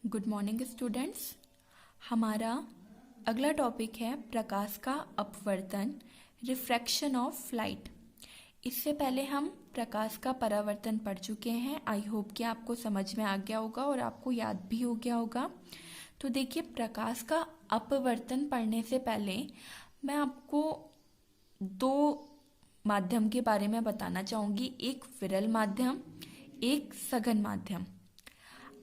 Good morning students. हमारा अगला topic है प्रकाश का अपवर्तन, रिफ्रैक्शन ऑफ लाइट। इससे पहले हम प्रकाश का परावर्तन पढ़ चुके हैं। आई होप कि आपको समझ में आ गया होगा और आपको याद भी हो गया होगा। तो देखिए, प्रकाश का अपवर्तन पढ़ने से पहले मैं आपको दो माध्यम के बारे में बताना चाहूँगी, एक विरल माध्यम, एक सघन माध्यम।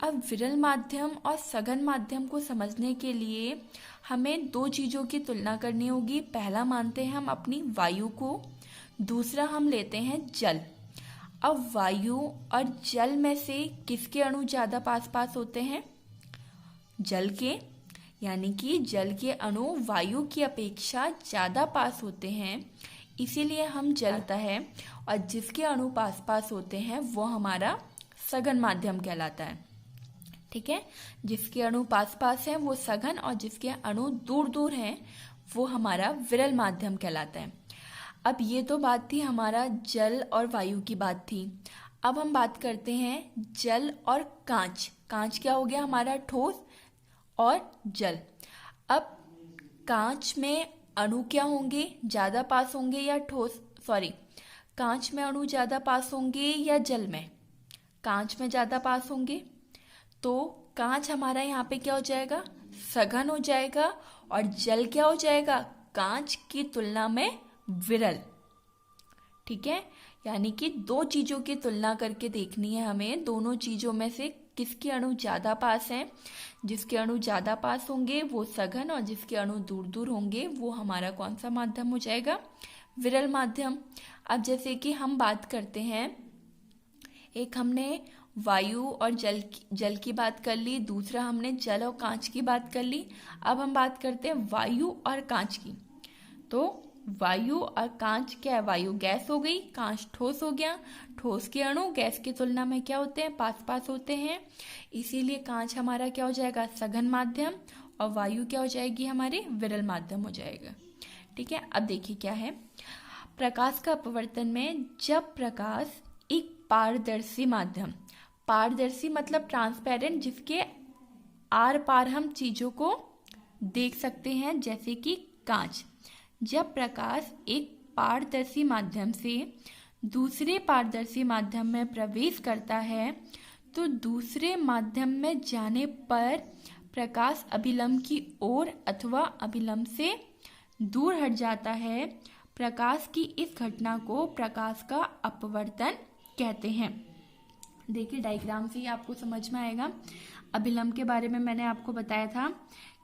अब विरल माध्यम और सघन माध्यम को समझने के लिए हमें दो चीज़ों की तुलना करनी होगी। पहला मानते हैं हम अपनी वायु को, दूसरा हम लेते हैं जल। अब वायु और जल में से किसके अणु ज़्यादा पास पास होते हैं? जल के, यानी कि जल के अणु वायु की अपेक्षा ज़्यादा पास होते हैं, इसीलिए हम जलता है। और जिसके अणु पास पास होते हैं वो हमारा सघन माध्यम कहलाता है। ठीक है, जिसके अणु पास पास हैं वो सघन और जिसके अणु दूर दूर हैं वो हमारा विरल माध्यम कहलाता है। अब ये तो बात थी हमारा जल और वायु की बात थी। अब हम बात करते हैं जल और कांच। कांच क्या हो गया? हमारा ठोस और जल। अब कांच में अणु क्या होंगे? ज़्यादा पास होंगे या कांच में अणु ज़्यादा पास होंगे या जल में? कांच में ज़्यादा पास होंगे, तो कांच हमारा यहाँ पे क्या हो जाएगा? सघन हो जाएगा। और जल क्या हो जाएगा? कांच की तुलना में विरल। ठीक है, यानी कि दो चीजों की तुलना करके देखनी है हमें, दोनों चीजों में से किसके अणु ज्यादा पास हैं। जिसके अणु ज्यादा पास होंगे वो सघन और जिसके अणु दूर दूर होंगे वो हमारा कौन सा माध्यम हो जाएगा? विरल माध्यम। अब जैसे कि हम बात करते हैं, एक हमने वायु और जल की बात कर ली, दूसरा हमने जल और कांच की बात कर ली। अब हम बात करते हैं वायु और कांच की। तो वायु और कांच क्या है? वायु गैस हो गई, कांच ठोस हो गया। ठोस के अणु गैस की तुलना में क्या होते हैं? पास पास होते हैं, इसीलिए कांच हमारा क्या हो जाएगा? सघन माध्यम। और वायु क्या हो जाएगी? हमारी विरल माध्यम हो जाएगा। ठीक है, अब देखिए क्या है प्रकाश का अपवर्तन में, जब प्रकाश एक पारदर्शी माध्यम, पारदर्शी मतलब ट्रांसपेरेंट, जिसके आर पार हम चीजों को देख सकते हैं, जैसे कि कांच। जब प्रकाश एक पारदर्शी माध्यम से दूसरे पारदर्शी माध्यम में प्रवेश करता है तो दूसरे माध्यम में जाने पर प्रकाश अभिलंब की ओर अथवा अभिलंब से दूर हट जाता है। प्रकाश की इस घटना को प्रकाश का अपवर्तन कहते हैं। देखिए, डायग्राम से ही आपको समझ में आएगा। अभिलंब के बारे में मैंने आपको बताया था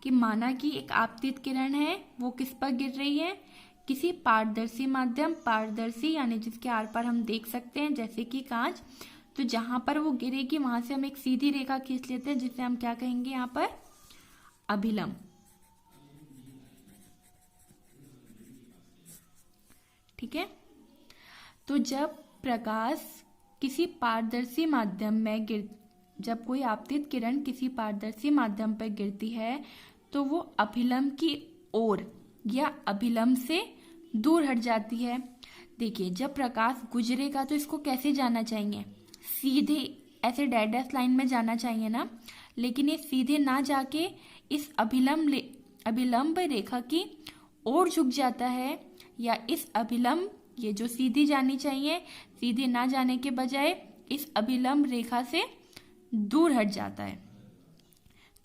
कि माना कि एक आपतित किरण है, वो किस पर गिर रही है? किसी पारदर्शी माध्यम, पारदर्शी यानी जिसके आर पार हम देख सकते हैं, जैसे कि कांच। तो जहां पर वो गिरेगी वहां से हम एक सीधी रेखा खींच लेते हैं, जिसे हम क्या कहेंगे यहाँ पर? अभिलंब। ठीक है, तो जब प्रकाश किसी पारदर्शी माध्यम में जब कोई आपतित किरण किसी पारदर्शी माध्यम पर गिरती है तो वो अभिलंब की ओर या अभिलंब से दूर हट जाती है। देखिए, जब प्रकाश गुजरेगा तो इसको कैसे जाना चाहिए? सीधे ऐसे डैश लाइन में जाना चाहिए ना, लेकिन ये सीधे ना जाके इस अभिलंब रेखा की ओर झुक जाता है, या इस अभिलंब, ये जो सीधी जानी चाहिए, सीधी ना जाने के बजाय इस अभिलंब रेखा से दूर हट जाता है।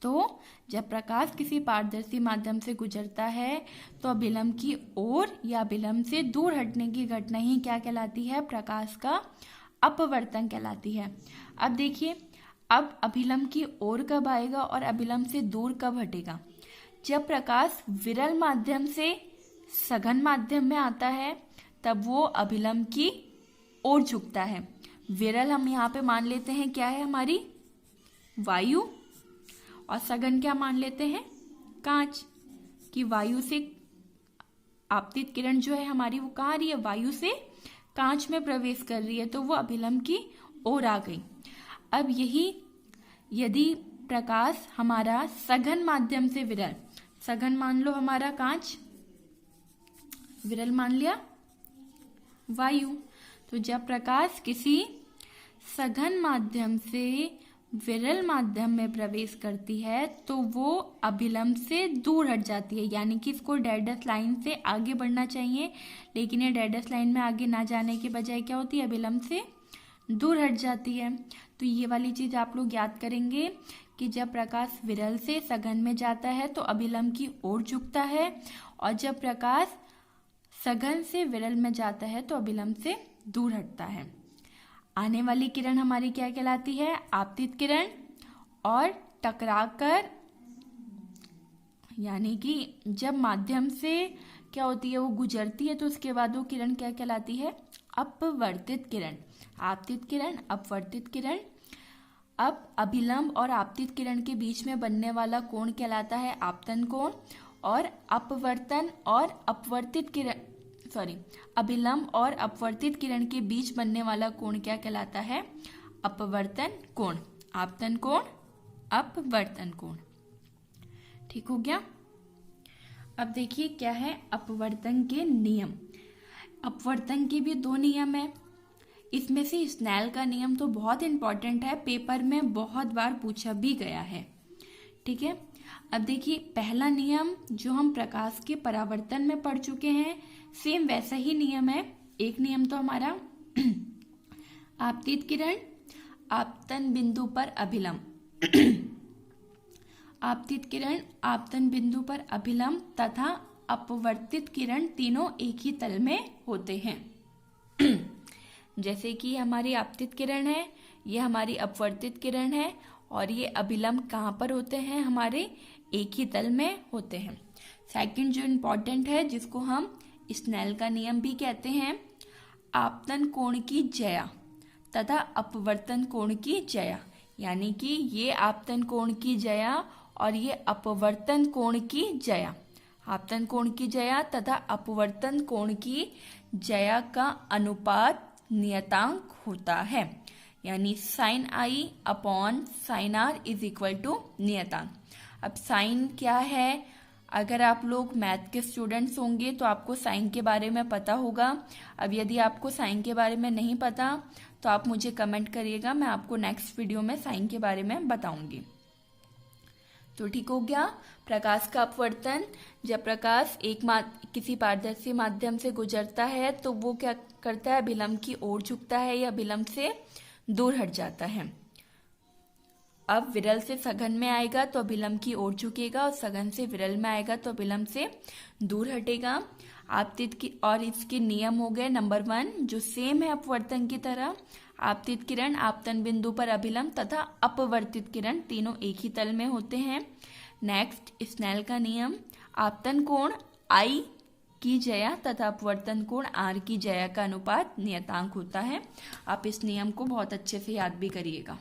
तो जब प्रकाश किसी पारदर्शी माध्यम से गुजरता है तो अभिलंब की ओर या अभिलंब से दूर हटने की घटना ही क्या कहलाती है? प्रकाश का अपवर्तन कहलाती है। अब देखिए, अब अभिलंब की ओर कब आएगा और अभिलंब से दूर कब हटेगा? जब प्रकाश विरल माध्यम से सघन माध्यम में आता है तब वो अभिलंब की ओर झुकता है। विरल हम यहाँ पे मान लेते हैं क्या है? हमारी वायु। और सघन क्या मान लेते हैं? कांच। कि वायु से आपतित किरण जो है हमारी वो कहाँ आ रही है? वायु से कांच में प्रवेश कर रही है, तो वो अभिलंब की ओर आ गई। अब यही यदि प्रकाश हमारा सघन माध्यम से विरल, सघन मान लो हमारा कांच, विरल मान लिया वायु। तो जब प्रकाश किसी सघन माध्यम से विरल माध्यम में प्रवेश करती है तो वो अभिलंब से दूर हट जाती है, यानी कि इसको डेडस लाइन से आगे बढ़ना चाहिए, लेकिन ये डेडस लाइन में आगे ना जाने के बजाय क्या होती है, अभिलंब से दूर हट जाती है। तो ये वाली चीज आप लोग याद करेंगे कि जब प्रकाश विरल से सघन में जाता है तो अभिलंब की ओर झुकता है, और जब प्रकाश सघन से विरल में जाता है तो अभिलंब से दूर हटता है। आने वाली किरण हमारी क्या कहलाती है, आपतित किरण, और टकराकर, यानी कि जब माध्यम से क्या होती है, वो गुजरती है, तो उसके बाद वो किरण क्या कहलाती है, अपवर्तित किरण। आपतित किरण, अपवर्तित किरण। अब अभिलंब और आपतित किरण के बीच में बनने वाला कोण कहलाता है आपतन कोण, और अपवर्तन और अपवर्तित किरण, अभिलंब और अपवर्तित किरण के बीच बनने वाला कोण क्या कहलाता है, अपवर्तन कोण। आपतन कोण, अपवर्तन कोण। ठीक हो गया। अब देखिए क्या है अपवर्तन के नियम। अपवर्तन के भी 2 नियम है। इसमें से स्नेल का नियम तो बहुत इंपॉर्टेंट है, पेपर में बहुत बार पूछा भी गया है। ठीक है। अब देखिए पहला नियम जो हम प्रकाश के परावर्तन में पढ़ चुके हैं, सेम वैसा ही नियम है। एक नियम तो हमारा आपतित किरण आपतन बिंदु पर अभिलंब आपतित किरण आपतन बिंदु पर अभिलंब तथा अपवर्तित किरण तीनों एक ही तल में होते हैं। जैसे कि हमारी आपतित किरण है, ये हमारी अपवर्तित किरण है, और ये अभिलंब कहाँ पर होते हैं, हमारे एक ही तल में होते हैं। सेकंड जो इम्पोर्टेंट है, जिसको हम स्नेल का नियम भी कहते हैं, आपतन कोण की ज्या तथा अपवर्तन कोण की ज्या, यानी कि ये आपतन कोण की ज्या और ये अपवर्तन कोण की ज्या, आपतन कोण की ज्या तथा अपवर्तन कोण की ज्या का अनुपात नियतांक होता है, यानी sin i upon sin r is equal to नियतांक। अब साइन क्या है, अगर आप लोग मैथ के स्टूडेंट्स होंगे तो आपको साइन के बारे में पता होगा। अब यदि आपको साइन के बारे में नहीं पता तो आप मुझे कमेंट करिएगा, मैं आपको नेक्स्ट वीडियो में साइन के बारे में बताऊंगी। तो ठीक हो गया। प्रकाश का अपवर्तन, जब प्रकाश किसी पारदर्शी माध्यम से गुजरता है तो वो क्या करता है, अभिलंब की ओर झुकता है या अभिलंब से दूर हट जाता है। अब विरल से सघन में आएगा तो अभिलंब की ओर झुकेगा, और सघन से विरल में आएगा तो अभिलंब से दूर हटेगा। आपतित की और इसके नियम हो गए, नंबर 1 जो सेम है अपवर्तन की तरह, आपतित किरण आपतन बिंदु पर अभिलंब तथा अपवर्तित किरण तीनों एक ही तल में होते हैं। नेक्स्ट स्नेल का नियम, आपतन कोण I की ज्या तथा अपवर्तन कोण R की ज्या का अनुपात नियतांक होता है। आप इस नियम को बहुत अच्छे से याद भी करिएगा।